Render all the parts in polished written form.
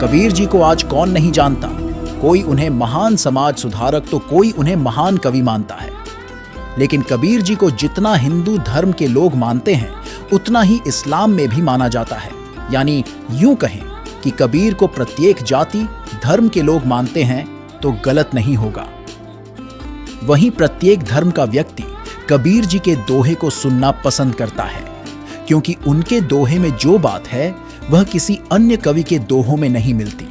कबीर जी को आज कौन नहीं जानता। कोई उन्हें महान समाज सुधारक तो कोई उन्हें महान कवि मानता है। लेकिन कबीर जी को जितना हिंदू धर्म के लोग मानते हैं उतना ही इस्लाम में भी माना जाता है। यानी यूं कहें कि कबीर को प्रत्येक जाति धर्म के लोग मानते हैं तो गलत नहीं होगा। वहीं प्रत्येक धर्म का व्यक्ति कबीर जी के दोहे को सुनना पसंद करता है, क्योंकि उनके दोहे में जो बात है वह किसी अन्य कवि के दोहों में नहीं मिलती।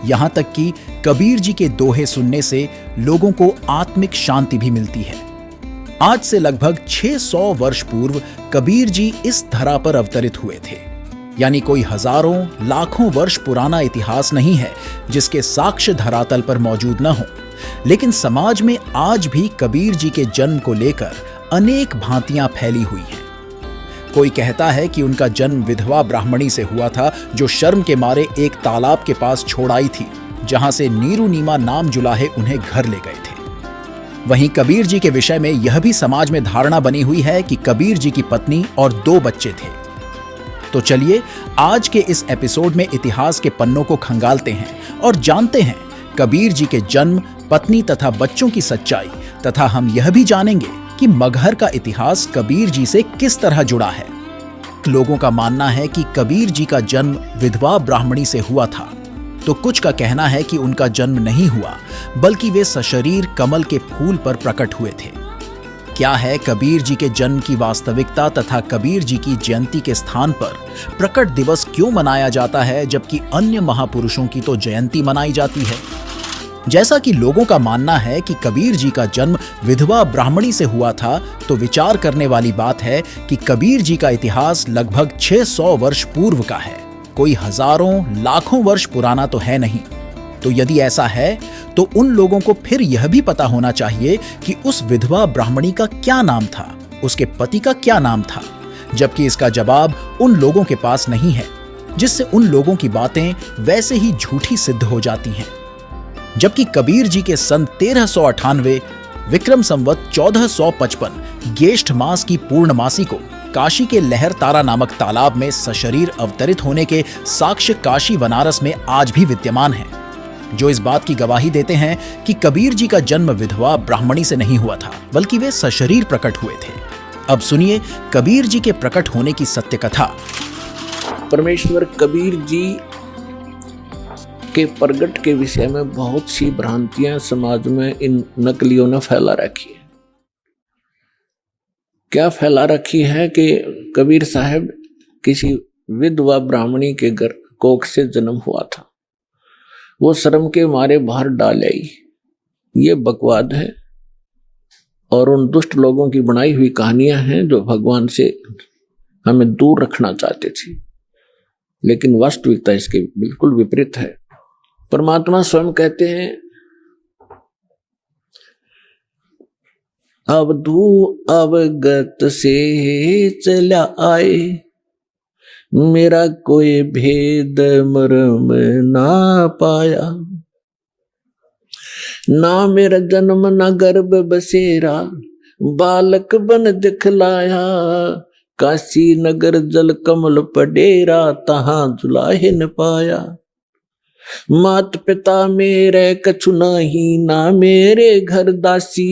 यहां तक कि कबीर जी के दोहे सुनने से लोगों को आत्मिक शांति भी मिलती है। आज से लगभग 600 वर्ष पूर्व कबीर जी इस धरा पर अवतरित हुए थे। यानी कोई हजारों लाखों वर्ष पुराना इतिहास नहीं है जिसके साक्ष्य धरातल पर मौजूद न हो। लेकिन समाज में आज भी कबीर जी के जन्म को लेकर अनेक भांतियां फैली हुई हैं। कोई कहता है कि उनका जन्म विधवा ब्राह्मणी से हुआ था, जो शर्म के मारे एक तालाब के पास छोड़ आई थी, जहां से नीरू नीमा नाम जुलाहे उन्हें घर ले गए थे। वहीं कबीर जी के विषय में यह भी समाज में धारणा बनी हुई है कि कबीर जी की पत्नी और 2 बच्चे थे। तो चलिए आज के इस एपिसोड में इतिहास के पन्नों को खंगालते हैं और जानते हैं कबीर जी के जन्म, पत्नी तथा बच्चों की सच्चाई, तथा हम यह भी जानेंगे कि मगहर का इतिहास कबीर जी से किस तरह जुड़ा है। लोगों का मानना है कि कबीर जी का जन्म विधवा ब्राह्मणी से हुआ था, तो कुछ का कहना है कि उनका जन्म नहीं हुआ बल्कि वे सशरीर कमल के फूल पर प्रकट हुए थे। क्या है कबीर जी के जन्म की वास्तविकता तथा कबीर जी की जयंती के स्थान पर प्रकट दिवस क्यों मनाया जाता है, जबकि अन्य महापुरुषों की तो जयंती मनाई जाती है? जैसा कि लोगों का मानना है कि कबीर जी का जन्म विधवा ब्राह्मणी से हुआ था, तो विचार करने वाली बात है कि कबीर जी का इतिहास लगभग 600 वर्ष पूर्व का है, कोई हजारों लाखों वर्ष पुराना तो है नहीं। तो यदि ऐसा है तो उन लोगों को फिर यह भी पता होना चाहिए कि उस विधवा ब्राह्मणी का क्या नाम था, उसके पति का क्या नाम था, जबकि इसका जवाब उन लोगों के पास नहीं है, जिससे उन लोगों की बातें वैसे ही झूठी सिद्ध हो जाती हैं। जबकि कबीर जी के सन 1398 विक्रम संवत 1455 ज्येष्ठ मास की पूर्णमासी को काशी के लहर तारा नामक तालाब में सशरीर अवतरित होने के साक्ष्य काशी बनारस में आज भी विद्यमान हैं, जो इस बात की गवाही देते हैं कि कबीर जी का जन्म विधवा ब्राह्मणी से नहीं हुआ था, बल्कि वे सशरीर प्रकट हुए थे। अब सुनिए कबीर जी के प्रकट होने की सत्य कथा। परमेश्वर कबीर जी के प्रगट के विषय में बहुत सी भ्रांतियां समाज में इन नकलियों ने फैला रखी है। क्या फैला रखी है कि कबीर साहब किसी विधवा ब्राह्मणी के घर कोख से जन्म हुआ था, वो शर्म के मारे बाहर डाल आई। ये बकवाद है और उन दुष्ट लोगों की बनाई हुई कहानियां हैं जो भगवान से हमें दूर रखना चाहते थे, लेकिन वास्तविकता इसके बिल्कुल विपरीत है। परमात्मा स्वयं कहते हैं, अवधू अवगत से चला आए, मेरा कोई भेद मर्म ना पाया, ना मेरा जन्म ना गर्भ बसेरा, बालक बन दिखलाया, काशी नगर जल कमल पडेरा, तहां जुलाहे न पाया। मात पिता मेरे कछु नहीं, ना मेरे घर दासी,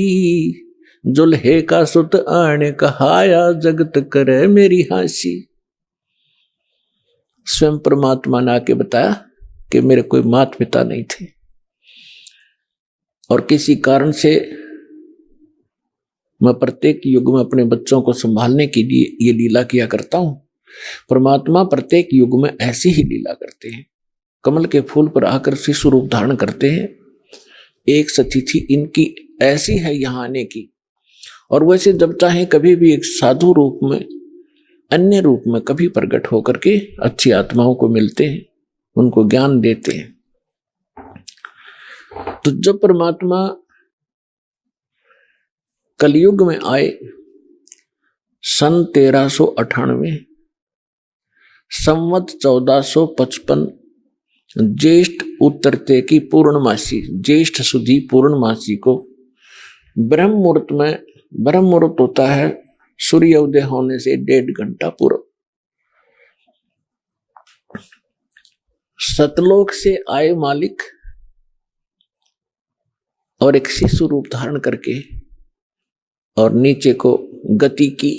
जुल्हे का सुत आने कहाया, जगत करे मेरी हासी। स्वयं परमात्मा ने आके बताया कि मेरे कोई मात पिता नहीं थे और किसी कारण से मैं प्रत्येक युग में अपने बच्चों को संभालने के लिए ये लीला किया करता हूं। परमात्मा प्रत्येक युग में ऐसी ही लीला करते हैं, कमल के फूल पर आकर शिशु रूप धारण करते हैं। एक सतिथि इनकी ऐसी है यहाँ आने की, और वैसे जब चाहे कभी भी एक साधु रूप में, अन्य रूप में कभी प्रकट होकर के अच्छी आत्माओं को मिलते हैं, उनको ज्ञान देते हैं। तो जब परमात्मा कलयुग में आए सन 1398 संवत 1455 ज्येष्ठ उत्तरते की पूर्णमासी, ज्येष्ठ सुधी पूर्णमासी को ब्रह्म मुहूर्त में, ब्रह्म मुहूर्त होता है सूर्य उदय होने से 1.5 घंटा पूर्व, सतलोक से आए मालिक और एक शिशु रूप धारण करके और नीचे को गति की।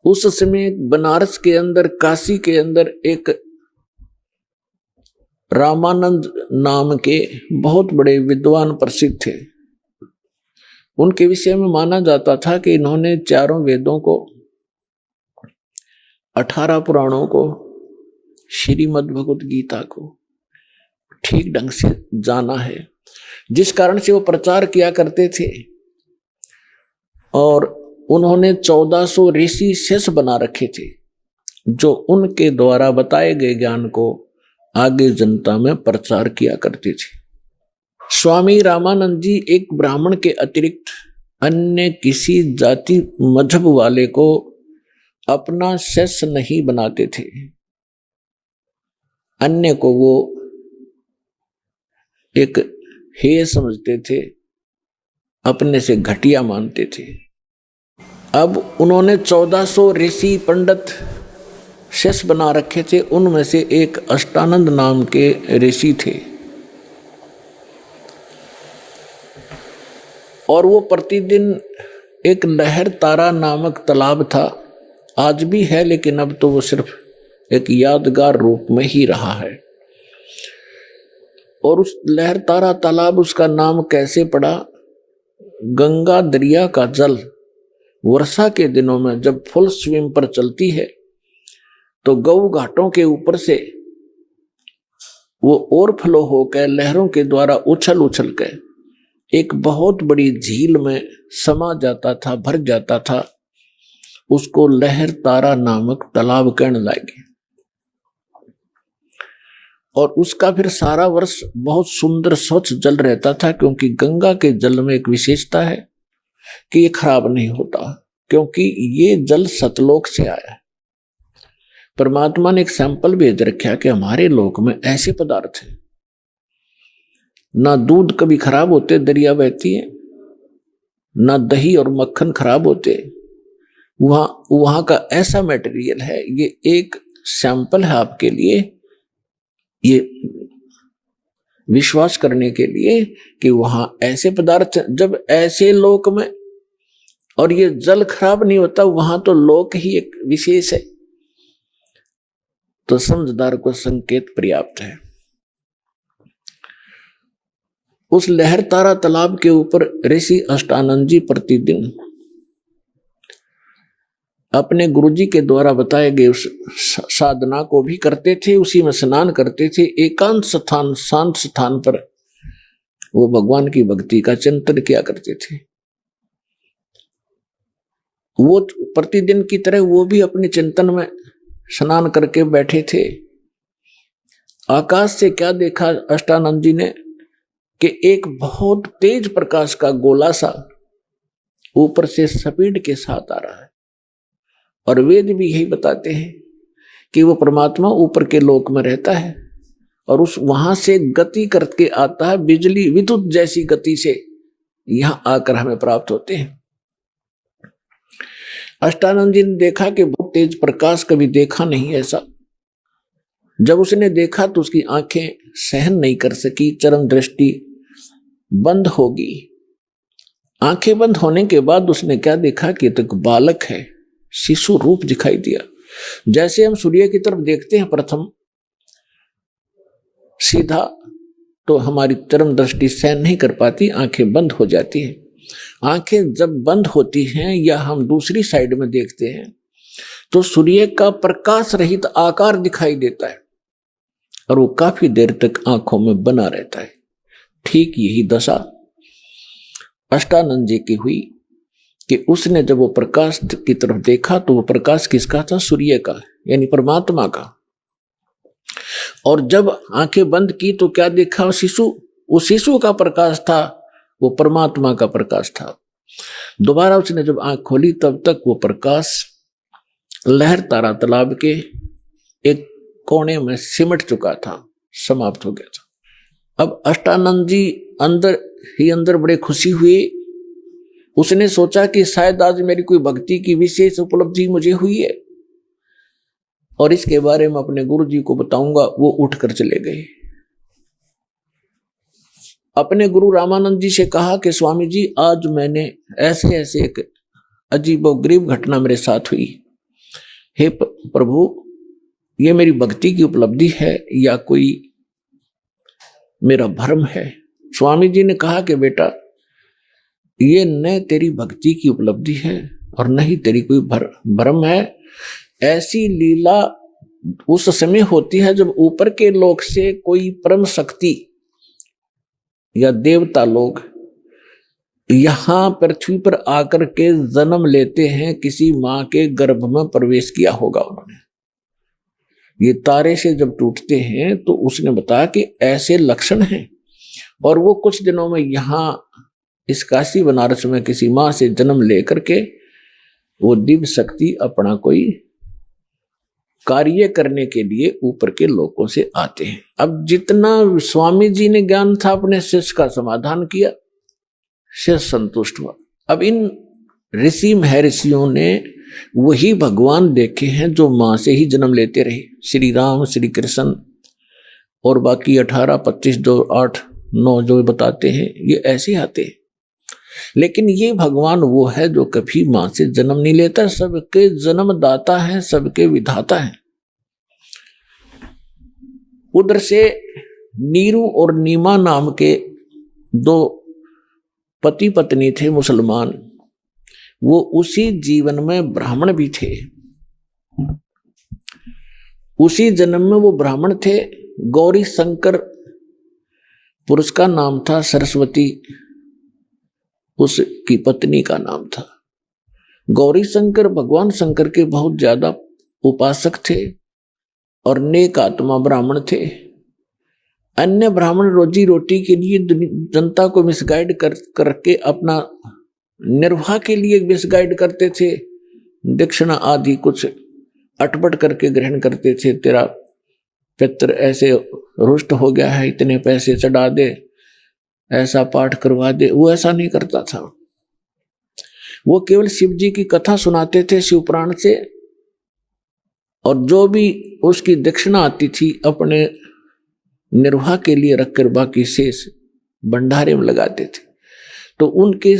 उस समय बनारस के अंदर, काशी के अंदर एक रामानंद नाम के बहुत बड़े विद्वान प्रसिद्ध थे। उनके विषय में माना जाता था कि इन्होंने चारों वेदों को, 18 पुराणों को, श्रीमद् भगवत गीता को ठीक ढंग से जाना है, जिस कारण से वो प्रचार किया करते थे। और उन्होंने 1400 ऋषि शिष्य बना रखे थे, जो उनके द्वारा बताए गए ज्ञान को आगे जनता में प्रचार किया करते थे। स्वामी रामानंद जी एक ब्राह्मण के अतिरिक्त अन्य किसी जाति मजहब वाले को अपना शिष्य नहीं बनाते थे। अन्य को वो एक हेय समझते थे, अपने से घटिया मानते थे। अब उन्होंने 1400 ऋषि पंडित शिष्य बना रखे थे। उनमें से एक अष्टानंद नाम के ऋषि थे, और वो प्रतिदिन एक लहर तारा नामक तालाब था, आज भी है, लेकिन अब तो वो सिर्फ एक यादगार रूप में ही रहा है। और उस लहर तारा तालाब, उसका नाम कैसे पड़ा? गंगा दरिया का जल वर्षा के दिनों में जब फुल स्विम पर चलती है तो गऊ घाटों के ऊपर से वो ओवरफ्लो होकर लहरों के द्वारा उछल उछल कर एक बहुत बड़ी झील में समा जाता था, भर जाता था। उसको लहर तारा नामक तालाब कहने लगे। और उसका फिर सारा वर्ष बहुत सुंदर स्वच्छ जल रहता था, क्योंकि गंगा के जल में एक विशेषता है कि ये खराब नहीं होता, क्योंकि ये जल सतलोक से आया है। परमात्मा ने एक सैंपल भेज रखा कि हमारे लोक में ऐसे पदार्थ है, ना दूध कभी खराब होते, दरिया बहती है, ना दही और मक्खन खराब होते, वहां का ऐसा मटेरियल है। ये एक सैंपल है आपके लिए, ये विश्वास करने के लिए कि वहां ऐसे पदार्थ, जब ऐसे लोक में और ये जल खराब नहीं होता, वहां तो लोक ही एक विशेष है। तो समझदार को संकेत पर्याप्त है। उस लहर तारा तालाब के ऊपर ऋषि अष्टानंद जी प्रतिदिन अपने गुरुजी के द्वारा बताए गए उस साधना को भी करते थे, उसी में स्नान करते थे। एकांत स्थान, शांत स्थान पर वो भगवान की भक्ति का चिंतन किया करते थे। वो प्रतिदिन की तरह वो भी अपने चिंतन में स्नान करके बैठे थे। आकाश से क्या देखा अष्टानंद जी ने कि एक बहुत तेज प्रकाश का गोला सा ऊपर से स्पीड के साथ आ रहा है। और वेद भी यही बताते हैं कि वो परमात्मा ऊपर के लोक में रहता है और उस वहां से गति करके आता है, बिजली विद्युत जैसी गति से यहां आकर हमें प्राप्त होते हैं। अष्टानंद जी ने देखा कि बहुत तेज प्रकाश कभी देखा नहीं ऐसा। जब उसने देखा तो उसकी आंखें सहन नहीं कर सकी, चरम दृष्टि बंद होगी। आंखें बंद होने के बाद उसने क्या देखा कि तो एक बालक है, शिशु रूप दिखाई दिया। जैसे हम सूर्य की तरफ देखते हैं प्रथम सीधा, तो हमारी चरम दृष्टि सहन नहीं कर पाती, आंखें बंद हो जाती हैं। आंखें जब बंद होती हैं या हम दूसरी साइड में देखते हैं तो सूर्य का प्रकाश रहित आकार दिखाई देता है और वो काफी देर तक आंखों में बना रहता है। ठीक यही दशा अष्टानंद जी की हुई कि उसने जब वो प्रकाश की तरफ देखा तो वो प्रकाश किसका था? सूर्य का, यानी परमात्मा का। और जब आंखें बंद की तो क्या देखा? शिशु, वो शिशु का प्रकाश था, वो परमात्मा का प्रकाश था। दोबारा उसने जब आंख खोली तब तक वो प्रकाश लहर तारा तालाब के एक कोने में सिमट चुका था, समाप्त हो गया था। अब अष्टानंद जी अंदर ही अंदर बड़े खुशी हुए। उसने सोचा कि शायद आज मेरी कोई भक्ति की विशेष उपलब्धि मुझे हुई है। और इसके बारे में अपने गुरु जी को बताऊंगा। वो उठकर चले गए। अपने गुरु रामानंद जी से कहा कि स्वामी जी, आज मैंने ऐसे ऐसे एक अजीबोगरीब घटना मेरे साथ हुई। हे प्रभु, ये मेरी भक्ति की उपलब्धि है या कोई मेरा भ्रम है? स्वामी जी ने कहा कि बेटा, ये न तेरी भक्ति की उपलब्धि है और न ही तेरी कोई भ्रम है। ऐसी लीला उस समय होती है जब ऊपर के लोक से कोई परम शक्ति या देवता लोग यहां पृथ्वी पर आकर के जन्म लेते हैं। किसी मां के गर्भ में प्रवेश किया होगा उन्होंने। ये तारे से जब टूटते हैं तो उसने बताया कि ऐसे लक्षण हैं। और वो कुछ दिनों में यहां इस काशी बनारस में किसी मां से जन्म लेकर के वो दिव्य शक्ति अपना कोई कार्य करने के लिए ऊपर के लोगों से आते हैं। अब जितना स्वामी जी ने ज्ञान था अपने शिष्य का समाधान किया, शिष्य संतुष्ट हुआ। अब इन ऋषि महर्षियों ने वही भगवान देखे हैं जो मां से ही जन्म लेते रहे। श्री राम, श्री कृष्ण और बाकी 18, 25, 2, 8, 9 जो बताते हैं, ये ऐसे आते हैं। लेकिन ये भगवान वो है जो कभी मां से जन्म नहीं लेता, सबके जन्मदाता है, सबके विधाता है। उधर से नीरू और नीमा नाम के 2 पति पत्नी थे मुसलमान। वो उसी जीवन में ब्राह्मण भी थे। उसी जन्म में वो ब्राह्मण थे। गौरी शंकर पुरुष का नाम था, सरस्वती उसकी पत्नी का नाम था। गौरी शंकर भगवान शंकर के बहुत ज्यादा उपासक थे और नेक आत्मा ब्राह्मण थे। अन्य ब्राह्मण रोजी रोटी के लिए जनता को मिसगाइड करके अपना निर्वाह के लिए मिसगाइड करते थे। दक्षिणा आदि कुछ अटपट करके ग्रहण करते थे। तेरा पितर ऐसे रुष्ट हो गया है, इतने पैसे चढ़ा दे, ऐसा पाठ करवा दे। वो ऐसा नहीं करता था। वो केवल शिव जी की कथा सुनाते थे शिव पुराण से, और जो भी उसकी दक्षिणा आती थी अपने निर्वाह के लिए रखकर बाकी शेष भंडारे में लगाते थे। तो उनके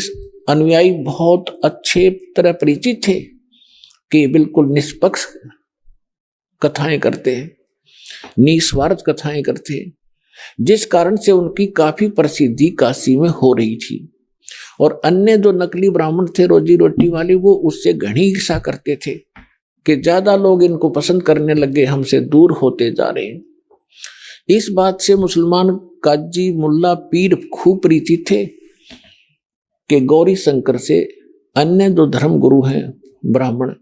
अनुयायी बहुत अच्छे तरह परिचित थे कि बिल्कुल निष्पक्ष कथाएं करते हैं, निस्वार्थ कथाएं करते हैं, जिस कारण से उनकी काफी प्रसिद्धि काशी में हो रही थी। और अन्य जो नकली ब्राह्मण थे रोजी रोटी वाले, वो उससे घनी ईर्ष्या करते थे कि ज्यादा लोग इनको पसंद करने लगे, हमसे दूर होते जा रहे हैं। इस बात से मुसलमान काजी, मुल्ला, पीर खूब परिचित थे कि गौरी शंकर से अन्य जो धर्म गुरु हैं ब्राह्मण,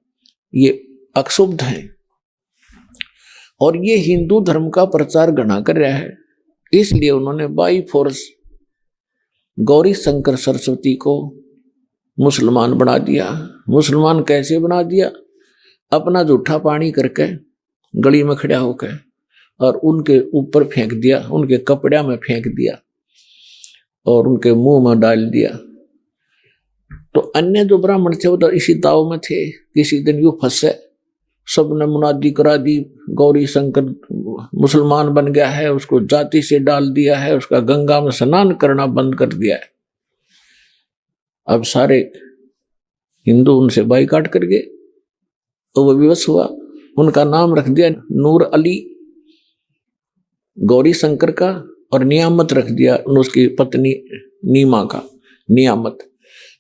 ये अक्षुब्ध हैं और ये हिंदू धर्म का प्रचार घना कर रहा है। इसलिए उन्होंने बाई फोर्स गौरी शंकर सरस्वती को मुसलमान बना दिया। मुसलमान कैसे बना दिया? अपना जूठा पानी करके गली में खड़ा होकर और उनके ऊपर फेंक दिया, उनके कपड़े में फेंक दिया और उनके मुंह में डाल दिया। तो अन्य जो ब्राह्मण थे उधर इसी दाव में थे। किसी दिन यूं फंसे, सबने मुनादी करा दी, गौरी शंकर मुसलमान बन गया है, उसको जाति से डाल दिया है, उसका गंगा में स्नान करना बंद कर दिया है। अब सारे हिंदू उनसे बाइकाट कर गए। तो वो विवश हुआ, उनका नाम रख दिया नूर अली गौरी शंकर का, और नियामत रख दिया उसकी पत्नी नीमा का, नियामत।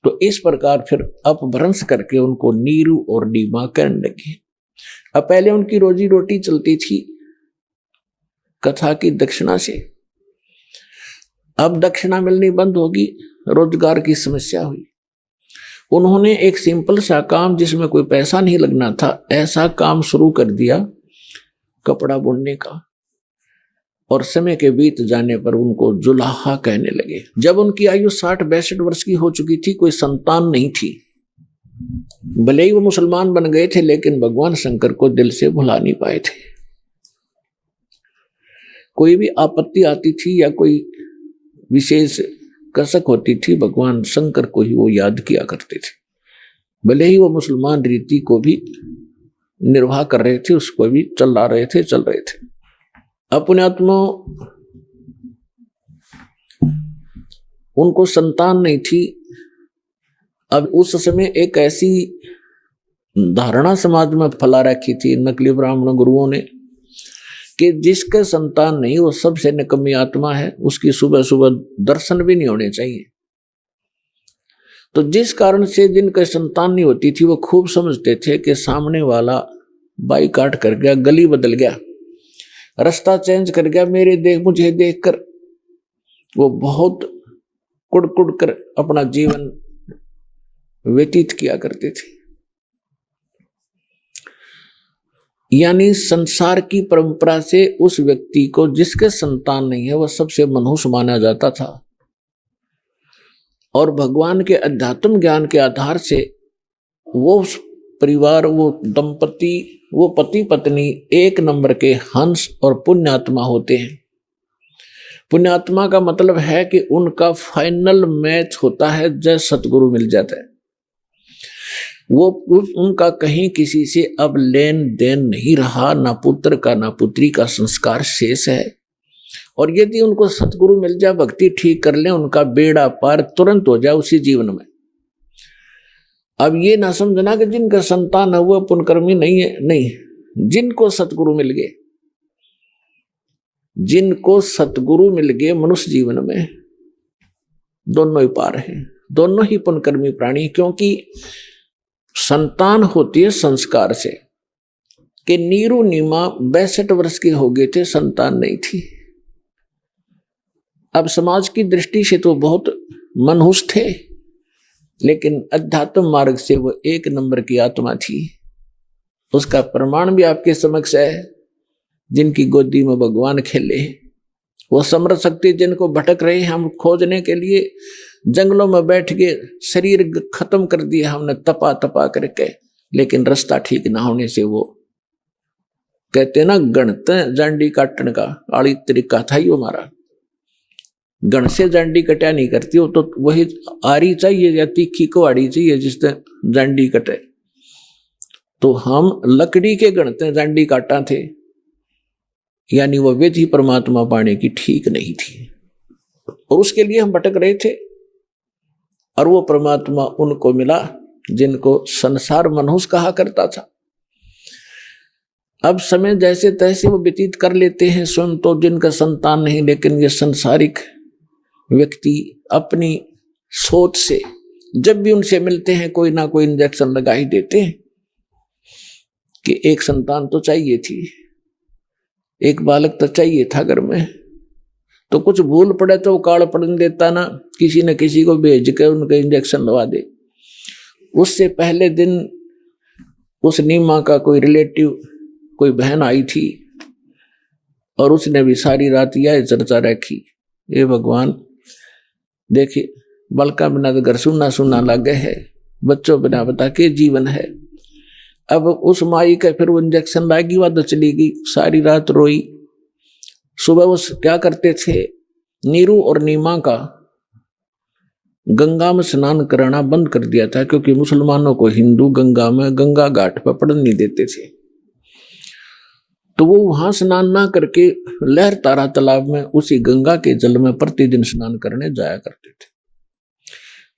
तो इस प्रकार फिर अपभ्रंश करके उनको नीरू और नीमा कहने लगे। अब पहले उनकी रोजी रोटी चलती थी कथा की दक्षिणा से, अब दक्षिणा मिलनी बंद होगी, रोजगार की समस्या हुई। उन्होंने एक सिंपल सा काम जिसमें कोई पैसा नहीं लगना था, ऐसा काम शुरू कर दिया कपड़ा बुनने का। और समय के बीत जाने पर उनको जुलाहा कहने लगे। जब उनकी आयु 60-62 वर्ष की हो चुकी थी, कोई संतान नहीं थी। भले ही वो मुसलमान बन गए थे, लेकिन भगवान शंकर को दिल से भुला नहीं पाए थे। कोई भी आपत्ति आती थी या कोई विशेष कसक होती थी, भगवान शंकर को ही वो याद किया करते थे। भले ही वो मुसलमान रीति को भी निर्वाह कर रहे थे, उसको भी चल रहे थे। अपने आत्मा उनको संतान नहीं थी। अब उस समय एक ऐसी धारणा समाज में फैला रखी थी नकली ब्राह्मण गुरुओं ने कि जिसके संतान नहीं वो सबसे निकम्मी आत्मा है, उसकी सुबह सुबह दर्शन भी नहीं होने चाहिए। तो जिस कारण से जिनके संतान नहीं होती थी वो खूब समझते थे कि सामने वाला बाई काट कर गया, गली बदल गया, रास्ता चेंज कर गया, मुझे देखकर वो बहुत कुड़ कर अपना जीवन व्यतीत किया करते थे। यानी संसार की परंपरा से उस व्यक्ति को जिसके संतान नहीं है वह सबसे मनहूस माना जाता था, और भगवान के अध्यात्म ज्ञान के आधार से वो परिवार, वो दंपति, वो पति पत्नी एक नंबर के हंस और पुण्यात्मा होते हैं। पुण्यात्मा का मतलब है कि उनका फाइनल मैच होता है जय सतगुरु मिल जाता है। वो उनका कहीं किसी से अब लेन देन नहीं रहा, ना पुत्र का ना पुत्री का संस्कार शेष है। और यदि उनको सतगुरु मिल जाए, भक्ति ठीक कर ले, उनका बेड़ा पार तुरंत हो जाए उसी जीवन में। अब ये ना समझना कि जिनका संतान है वो पुण्यकर्मी नहीं है, नहीं, जिनको सतगुरु मिल गए, जिनको सतगुरु मिल गए मनुष्य जीवन में, दोनों ही पार हैं, दोनों ही पुण्यकर्मी प्राणी। क्योंकि संतान होती है संस्कार से। कि नीरू नीमा 62 वर्ष के हो गए थे, संतान नहीं थी। अब समाज की दृष्टि से तो बहुत मनहूस थे, लेकिन अध्यात्म मार्ग से वो एक नंबर की आत्मा थी। उसका प्रमाण भी आपके समक्ष है। जिनकी गोदी में भगवान खेले, वो समर्थ शक्ति जिनको भटक रहे हैं, हम खोजने के लिए जंगलों में बैठ के शरीर खत्म कर दिया हमने तपा करके, लेकिन रास्ता ठीक ना होने से वो कहते ना गणते जांडी काटने का आड़ी तरीका था ही हमारा। गण से जांडी कटा नहीं करती, वो तो वही आरी चाहिए या तीखी को आड़ी चाहिए जिससे जांडी कटे। तो हम लकड़ी के गणते जांडी काटा थे, यानी वो विधि परमात्मा पाने की ठीक नहीं थी, और उसके लिए हम भटक रहे थे। और वो परमात्मा उनको मिला जिनको संसार मनहूस कहा करता था। अब समय जैसे तैसे वो व्यतीत कर लेते हैं स्वयं तो जिनका संतान नहीं, लेकिन ये संसारिक व्यक्ति अपनी सोच से जब भी उनसे मिलते हैं कोई ना कोई इंजेक्शन लगा ही देते हैं कि एक संतान तो चाहिए थी, एक बालक तो चाहिए था घर में। तो कुछ भूल पड़े तो वो काल पड़ने देता ना, किसी न किसी को भेज के उनके इंजेक्शन लगा दे। उससे पहले दिन उस नीमा का कोई रिलेटिव, कोई बहन आई थी, और उसने भी सारी रात यह चर्चा रखी, ये भगवान देखिए बलका बिना तो घर सुना सुना लगे है, बच्चों बिना बता के जीवन है। अब उस माई का फिर वो इंजेक्शन लागी, वह तो चली गई, सारी रात रोई। सुबह वो क्या करते थे, नीरू और नीमा का गंगा में स्नान कराना बंद कर दिया था, क्योंकि मुसलमानों को हिंदू गंगा में, गंगा घाट पर पड़ने नहीं देते थे। तो वो वहां स्नान ना करके लहर तारा तालाब में उसी गंगा के जल में प्रतिदिन स्नान करने जाया करते थे।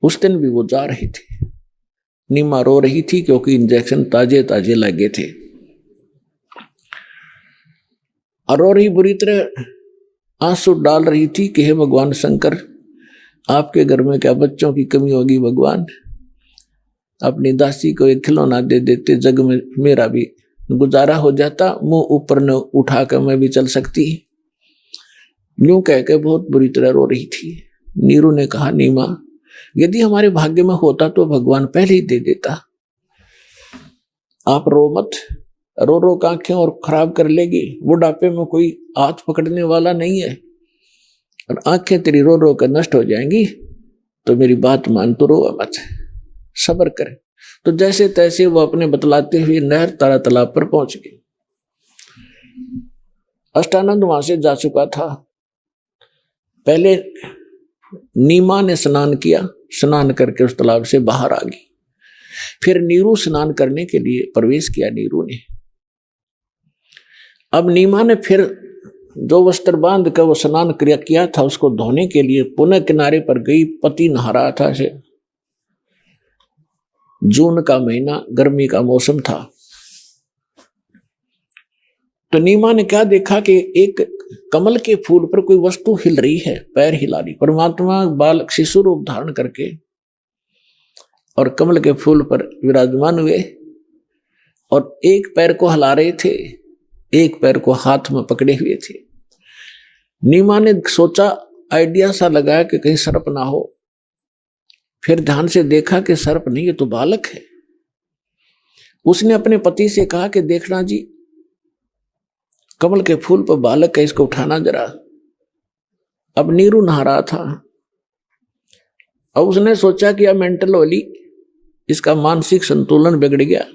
उस दिन भी वो जा रहे थे। नीमा रो रही थी क्योंकि इंजेक्शन ताजे ताजे लगे थे, और रो रही बुरी तरह आंसू डाल रही थी कि हे भगवान शंकर, आपके घर में क्या बच्चों की कमी होगी भगवान, अपनी दासी को एक खिलौना दे देते, जग में मेरा भी गुजारा हो जाता, मुंह ऊपर न उठा कर मैं भी चल सकती। यूं कह के बहुत बुरी तरह रो रही थी। नीरू ने कहा, नीमा यदि हमारे भाग्य में होता तो भगवान पहले ही दे देता, आप रो मत, रो रो के आंखें और खराब कर लेगी, बुढ़ापे में कोई हाथ पकड़ने वाला नहीं है, और आंखें तेरी रो रो कर नष्ट हो जाएंगी, तो मेरी बात मान, तो रो मत, सब्र कर। तो जैसे तैसे वो अपने बतलाते हुए नहर तारा तालाब पर पहुंच गए। अष्टानंद वहां से जा चुका था। पहले नीमा ने स्नान किया, स्नान करके उस तालाब से बाहर आ गई। फिर नीरू स्नान करने के लिए प्रवेश किया नीरू ने। अब नीमा ने फिर जो वस्त्र बांध कर वो स्नान क्रिया किया था उसको धोने के लिए पुनः किनारे पर गई। पति नहा रहा था। से जून का महीना, गर्मी का मौसम था। तो नीमा ने क्या देखा कि एक कमल के फूल पर कोई वस्तु हिल रही है, पैर हिला रही। परमात्मा बालक शिशु रूप धारण करके और कमल के फूल पर विराजमान हुए और एक पैर को हिला रहे थे, एक पैर को हाथ में पकड़े हुए थे। नीमा ने सोचा, आइडिया सा लगाया कि कहीं सर्प ना हो। फिर ध्यान से देखा कि सर्प नहीं, ये तो बालक है। उसने अपने पति से कहा कि देखना जी, कमल के फूल पर बालक है, इसको उठाना जरा। अब नीरू नहा रहा था। अब उसने सोचा कि अब मेंटल वाली, इसका मानसिक संतुलन बिगड़ गया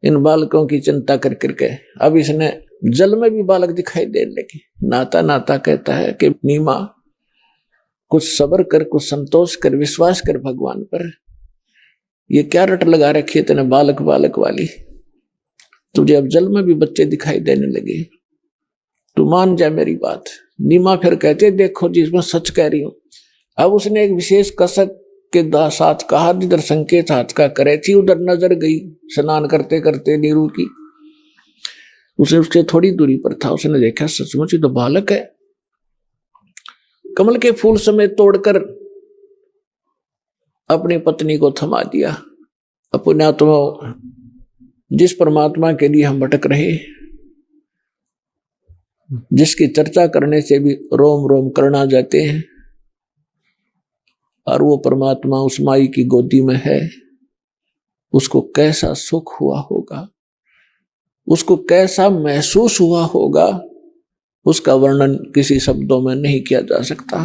इन बालकों की चिंता कर करके। अब इसने जल में भी बालक दिखाई देने लगे। नाता नाता कहता है कि नीमा, कुछ सब्र कर, कुछ संतोष कर, विश्वास कर भगवान पर। ये क्या रट लगा रखी है तेने बालक बालक वाली? तुझे अब जल में भी बच्चे दिखाई देने लगे, तू मान जा मेरी बात। नीमा फिर कहते, देखो जी, मैं सच कह रही हूं। अब उसने एक विशेष कसक के साथ कहा, जिधर संकेत हाथ का करे थी उधर नजर गई स्नान करते करते नीरू की। उसे उससे थोड़ी दूरी पर था। उसने देखा सचमुच तो बालक है। कमल के फूल समेत तोड़कर अपनी पत्नी को थमा दिया। अपने आत्मा, जिस परमात्मा के लिए हम भटक रहे, जिसकी चर्चा करने से भी रोम रोम करना जाते हैं, और वो परमात्मा उस माई की गोदी में है, उसको कैसा सुख हुआ होगा, उसको कैसा महसूस हुआ होगा, उसका वर्णन किसी शब्दों में नहीं किया जा सकता।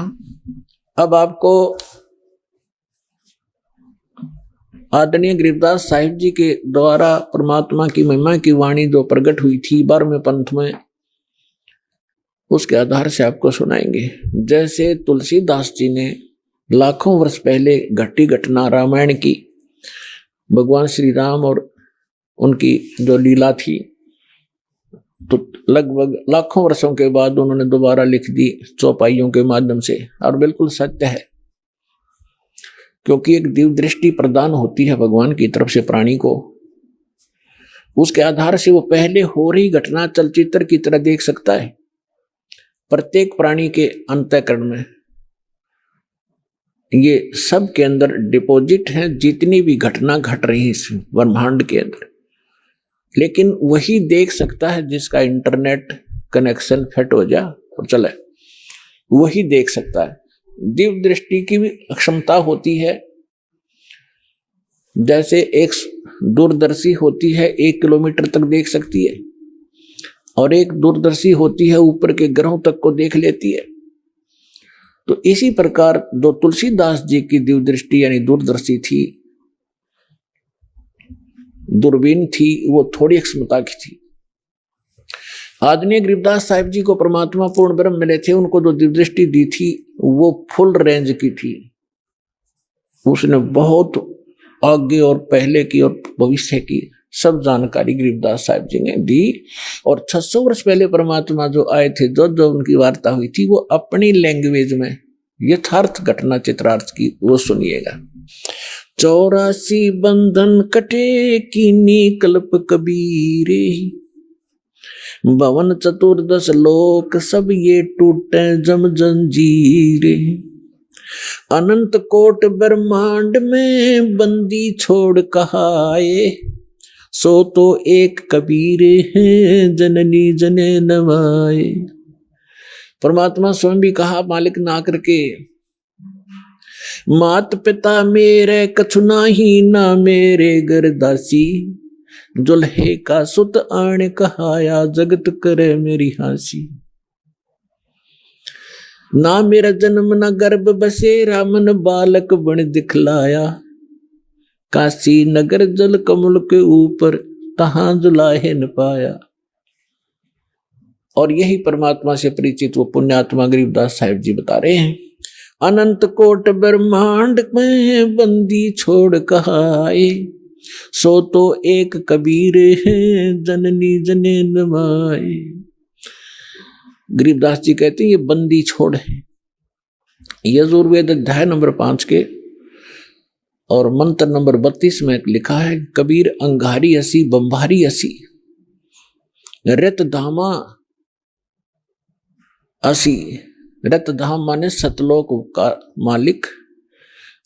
अब आपको आदरणीय गरीबदास साहिब जी के द्वारा परमात्मा की महिमा की वाणी जो प्रकट हुई थी 12वें पंथ में, उसके आधार से आपको सुनाएंगे। जैसे तुलसीदास जी ने लाखों वर्ष पहले घटी घटना रामायण की, भगवान श्री राम और उनकी जो लीला थी, तो लगभग लाखों वर्षों के बाद उन्होंने दोबारा लिख दी चौपाइयों के माध्यम से। और बिल्कुल सत्य है, क्योंकि एक दिव्य दृष्टि प्रदान होती है भगवान की तरफ से प्राणी को। उसके आधार से वो पहले हो रही घटना चलचित्र की तरह देख सकता है। प्रत्येक प्राणी के अंतःकरण में ये सब के अंदर डिपॉजिट है, जितनी भी घटना घट रही है इस ब्रह्मांड के अंदर। लेकिन वही देख सकता है जिसका इंटरनेट कनेक्शन फिट हो जाए और चले, वही देख सकता है। दिव्य दृष्टि की भी क्षमता होती है। जैसे एक दूरदर्शी होती है 1 किलोमीटर तक देख सकती है, और एक दूरदर्शी होती है ऊपर के ग्रहों तक को देख लेती है। तो इसी प्रकार जो तुलसीदास जी की दिव्य दृष्टि यानी दूरदर्शी थी, दूरबीन थी, वो थोड़ी क्षमता की थी। आदरणीय गरीबदास साहिब जी को परमात्मा पूर्ण ब्रह्म मिले थे। उनको जो दिव्य दृष्टि दी थी वो फुल रेंज की थी। उसने बहुत आगे और पहले की और भविष्य की सब जानकारी गरीबदास साहिब जी ने दी। और 600 वर्ष पहले परमात्मा जो आए थे, जो उनकी वार्ता हुई थी, वो अपनी लैंग्वेज में यथार्थ घटना चित्रार्थ की, वो सुनिएगा। 84 बंधन कटे कीनी कल्प कबीरे, 52 चतुर्दश लोक सब ये टूटे जम जंजीरे, अनंत कोट ब्रह्मांड में बंदी छोड़ कहाए, सो तो एक कबीरे हैं जननी जने नवाए। परमात्मा स्वयं भी कहा मालिक ना करके, मात पिता मेरे कछु नाही, ना मेरे घर दासी, दुल्हे का सुत आण कहाया, जगत करे मेरी हासी। ना मेरा जन्म ना गर्भ बसेरा, मन बालक बन दिखलाया, काशी नगर जल कमल के ऊपर, तहां जुलाहे न पाया। और यही परमात्मा से परिचित वो पुण्यात्मा गरीबदास साहिब जी बता रहे हैं। अनंत कोट ब्रह्मांड में बंदी छोड़ कहाए, सो तो एक कबीर है जननी जने नवाए। गरीबदास जी कहते हैं ये बंदी छोड़ है। यजुर्वेद अध्याय नंबर 5 के और मंत्र नंबर 32 में लिखा है, कबीर अंगारी असी बंभारी असी, रत धामा असी। रत धाम माने सतलोक का मालिक,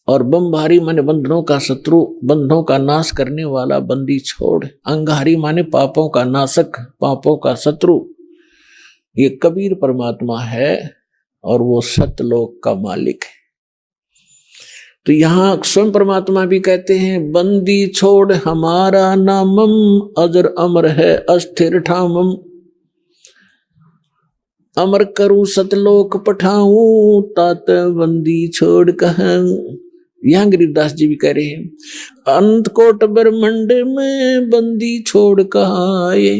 और बंभारी माने बंधनों का शत्रु, बंधनों का नाश करने वाला बंदी छोड़। अंगारी माने पापों का नाशक, पापों का शत्रु। ये कबीर परमात्मा है और वो सतलोक का मालिक है। तो यहां स्वयं परमात्मा भी कहते हैं, बंदी छोड़ हमारा नामम, अजर अमर है अस्थिर ठामम। अमर करूं सतलोक पठाऊं, तात बंदी छोड़ कहूं। यहां गरीबदास जी भी कह रहे हैं, अंत कोट ब्रह्मंड में बंदी छोड़ कहाए,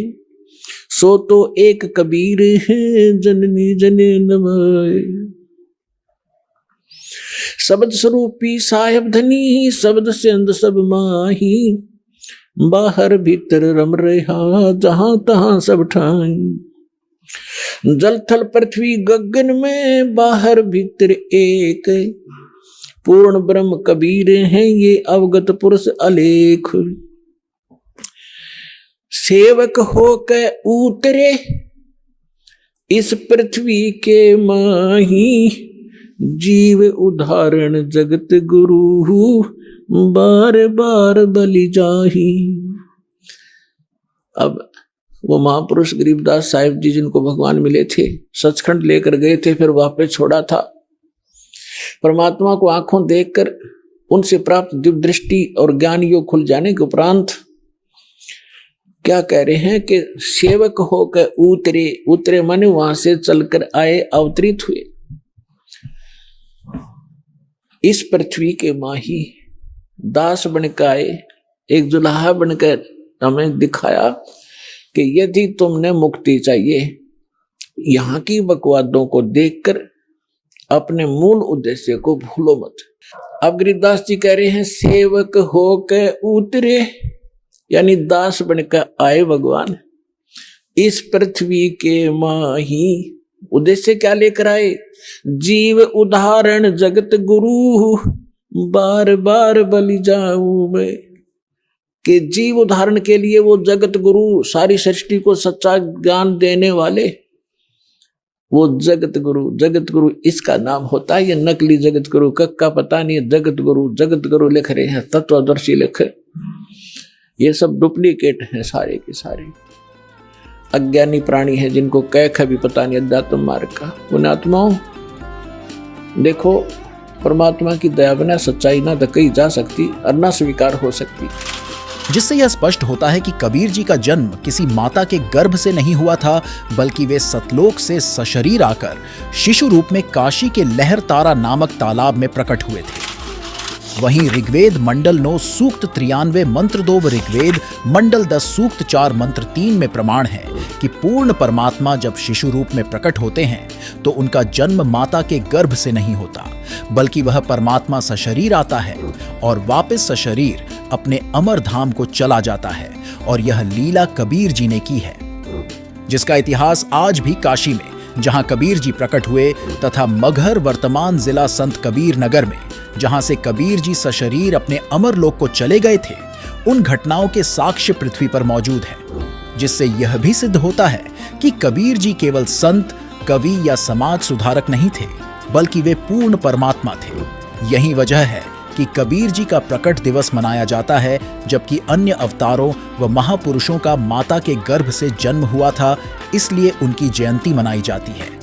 सो तो एक कबीर है जननी जने नवाए। शब्द स्वरूपी साहेब धनी, शब्द से अंद सब माही, बाहर भीतर रम रहा जहां तहां सब ठाई। जल थल पृथ्वी गगन में बाहर भीतर एक, पूर्ण ब्रह्म कबीर हैं ये अवगत पुरुष अलेख। सेवक होके उतरे इस पृथ्वी के माही, जीव उदाहरण जगत गुरु बार बार बलि जाही। अब वो महापुरुष गरीबदास साहिब जी जिनको भगवान मिले थे, सचखंड लेकर गए थे, फिर वापस छोड़ा था। परमात्मा को आंखों देखकर उनसे प्राप्त दिव्य दृष्टि और ज्ञान योग खुल जाने के उपरांत क्या कह रहे हैं कि सेवक होकर उतरे। उतरे माने वहां से चलकर आए, अवतरित हुए इस पृथ्वी के माही, दास बनकर आए, एक दुल्हा बनकर हमें दिखाया कि यदि तुमने मुक्ति चाहिए, यहाँ की बकवादों को देखकर अपने मूल उद्देश्य को भूलो मत। अब गरीबदास जी कह रहे हैं, सेवक होकर उतरे यानी दास बनकर आए भगवान इस पृथ्वी के माही। उद्देश्य क्या लेकर आए? जीव उदाहरण जगत गुरु बार बार बलि जाऊं मैं। कि जीव उदाहरण के लिए वो जगत गुरु, सारी सृष्टि को सच्चा ज्ञान देने वाले वो जगत गुरु इसका नाम होता है। ये नकली जगत गुरु का पता नहीं है। जगत गुरु लिख रहे हैं, तत्वदर्शी लिखे, ये सब डुप्लीकेट हैं सारे के सारे। अज्ञानी प्राणी है जिनको कह भी पता नहीं अध्यात्म मार्ग का। पुण्यात्माओं देखो, परमात्मा की दया बिना सच्चाई ना कही जा सकती और ना स्वीकार हो सकती। जिससे यह स्पष्ट होता है कि कबीर जी का जन्म किसी माता के गर्भ से नहीं हुआ था, बल्कि वे सतलोक से सशरीर आकर शिशु रूप में काशी के लहर तारा नामक तालाब में प्रकट हुए थे। वहीं ऋग्वेद मंडल 9 सूक्त 93 मंत्र 2 व ऋग्वेद मंडल 10 सूक्त 4 मंत्र 3 में प्रमाण है कि पूर्ण परमात्मा जब शिशु रूप में प्रकट होते हैं तो उनका जन्म माता के गर्भ से नहीं होता, बल्कि वह परमात्मा सशरीर आता है और वापस सशरीर अपने अमर धाम को चला जाता है। और यह लीला कबीर जी ने की है, जिसका इतिहास आज भी काशी में, जहां कबीर जी प्रकट हुए, तथा मगहर वर्तमान जिला संत कबीर नगर में, जहां से कबीर जी सशरीर अपने अमर लोक को चले गए थे, उन घटनाओं के साक्ष्य पृथ्वी पर मौजूद है। जिससे यह भी सिद्ध होता है कि कबीर जी केवल संत, कवि या समाज सुधारक नहीं थे, बल्कि वे पूर्ण परमात्मा थे। यही वजह है कि कबीर जी का प्रकट दिवस मनाया जाता है, जबकि अन्य अवतारों व महापुरुषों का माता के गर्भ से जन्म हुआ था, इसलिए उनकी जयंती मनाई जाती है।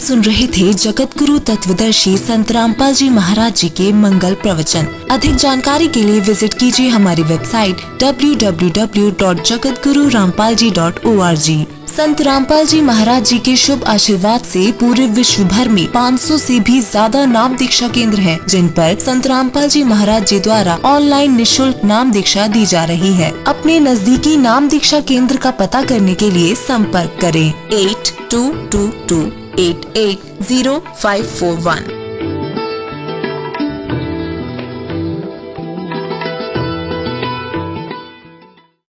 सुन रहे थे जगत गुरु तत्वदर्शी संत रामपाल जी महाराज जी के मंगल प्रवचन। अधिक जानकारी के लिए विजिट कीजिए हमारी वेबसाइट www.jagatgururampalji.org। संत रामपाल जी महाराज जी के शुभ आशीर्वाद से पूरे विश्व भर में 500 से भी ज्यादा नाम दीक्षा केंद्र हैं, जिन पर संत रामपाल जी महाराज जी द्वारा ऑनलाइन निशुल्क नाम दीक्षा दी जा रही है। अपने नजदीकी नाम दीक्षा केंद्र का पता करने के लिए संपर्क करें 8222880541।